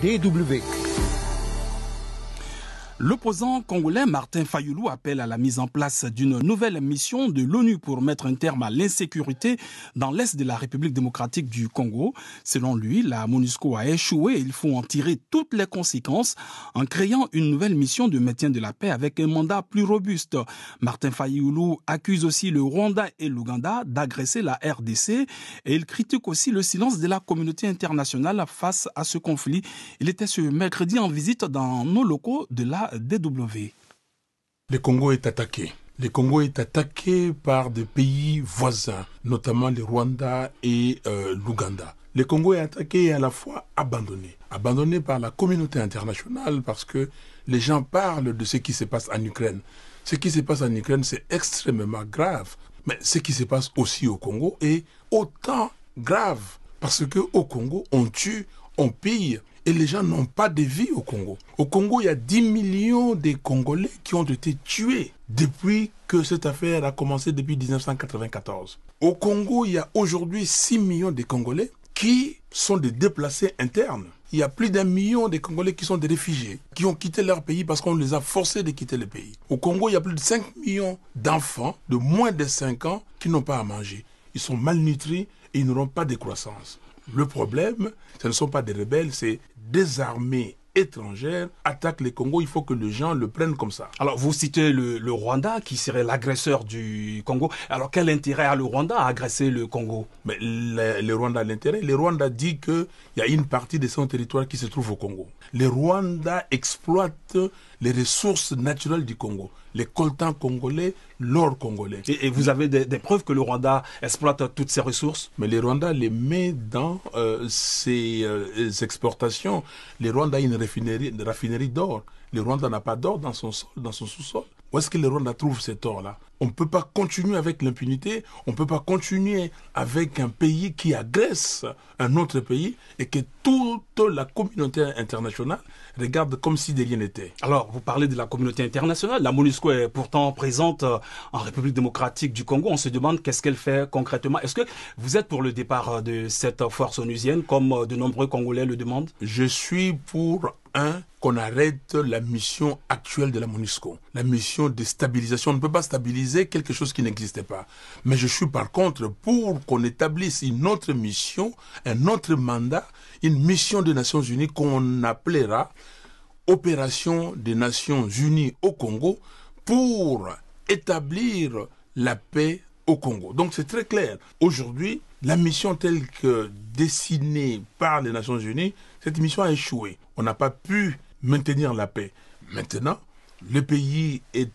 DW. L'opposant congolais Martin Fayulu appelle à la mise en place d'une nouvelle mission de l'ONU pour mettre un terme à l'insécurité dans l'est de la République démocratique du Congo. Selon lui, la MONUSCO a échoué et il faut en tirer toutes les conséquences en créant une nouvelle mission de maintien de la paix avec un mandat plus robuste. Martin Fayulu accuse aussi le Rwanda et l'Ouganda d'agresser la RDC et il critique aussi le silence de la communauté internationale face à ce conflit. Il était ce mercredi en visite dans nos locaux de la DW. Le Congo est attaqué. Le Congo est attaqué par des pays voisins, notamment le Rwanda et l'Ouganda. Le Congo est attaqué et à la fois abandonné. Abandonné par la communauté internationale parce que les gens parlent de ce qui se passe en Ukraine. Ce qui se passe en Ukraine, c'est extrêmement grave. Mais ce qui se passe aussi au Congo est autant grave. Parce qu'au Congo, on tue, on pille. Et les gens n'ont pas de vie au Congo. Au Congo, il y a 10 millions de Congolais qui ont été tués depuis que cette affaire a commencé depuis 1994. Au Congo, il y a aujourd'hui 6 millions de Congolais qui sont des déplacés internes. Il y a plus d'1 million de Congolais qui sont des réfugiés, qui ont quitté leur pays parce qu'on les a forcés de quitter le pays. Au Congo, il y a plus de 5 millions d'enfants de moins de 5 ans qui n'ont pas à manger. Ils sont malnutris et ils n'auront pas de croissance. Le problème, ce ne sont pas des rebelles, c'est des armées étrangères attaquent le Congo. Il faut que les gens le prennent comme ça. Alors, vous citez le Rwanda qui serait l'agresseur du Congo. Alors, quel intérêt a le Rwanda à agresser le Congo? Mais le Rwanda a l'intérêt. Le Rwanda dit qu'il y a une partie de son territoire qui se trouve au Congo. Le Rwanda exploite les ressources naturelles du Congo. Les coltans congolais, l'or congolais. Et vous avez des preuves que le Rwanda exploite toutes ces ressources? Mais le Rwanda les met dans ses exportations. Le Rwanda a une raffinerie d'or. Le Rwanda n'a pas d'or dans son sous-sol. Où est-ce que le Rwanda trouve cet or-là? On ne peut pas continuer avec l'impunité, on ne peut pas continuer avec un pays qui agresse un autre pays et que toute la communauté internationale regarde comme si de rien n'était. Alors, vous parlez de la communauté internationale. La MONUSCO est pourtant présente en République démocratique du Congo. On se demande qu'est-ce qu'elle fait concrètement. Est-ce que vous êtes pour le départ de cette force onusienne, comme de nombreux Congolais le demandent? Je suis pour qu'on arrête la mission actuelle de la MONUSCO. La mission de stabilisation. On ne peut pas stabiliser quelque chose qui n'existait pas. Mais je suis par contre pour qu'on établisse une autre mission, un autre mandat, une mission des Nations Unies qu'on appellera Opération des Nations Unies au Congo pour établir la paix au Congo. Donc c'est très clair. Aujourd'hui, la mission telle que dessinée par les Nations Unies, cette mission a échoué. On n'a pas pu maintenir la paix. Maintenant, le pays est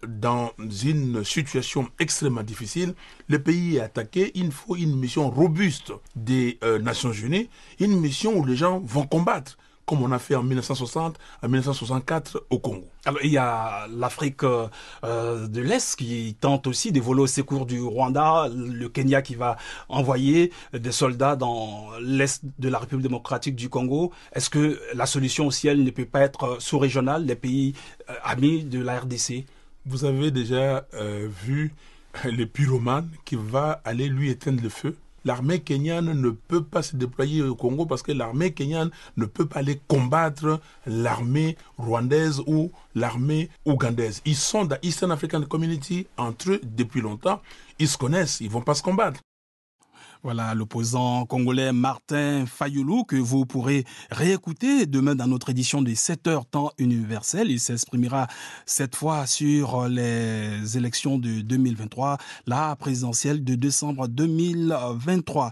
dans une situation extrêmement difficile. Le pays est attaqué. Il faut une mission robuste des Nations Unies, une mission où les gens vont combattre, comme on a fait en 1960, en 1964 au Congo. Alors, il y a l'Afrique de l'Est qui tente aussi de voler au secours du Rwanda, le Kenya qui va envoyer des soldats dans l'Est de la République démocratique du Congo. Est-ce que la solution aussi, elle ne peut pas être sous-régionale, les pays amis de la RDC? Vous avez déjà vu le pyromane qui va aller lui éteindre le feu? L'armée kenyane ne peut pas se déployer au Congo parce que l'armée kenyane ne peut pas aller combattre l'armée rwandaise ou l'armée ougandaise. Ils sont dans Eastern African Community entre eux depuis longtemps. Ils se connaissent, ils ne vont pas se combattre. Voilà l'opposant congolais Martin Fayulu que vous pourrez réécouter demain dans notre édition des 7h temps universel. Il s'exprimera cette fois sur les élections de 2023, la présidentielle de décembre 2023.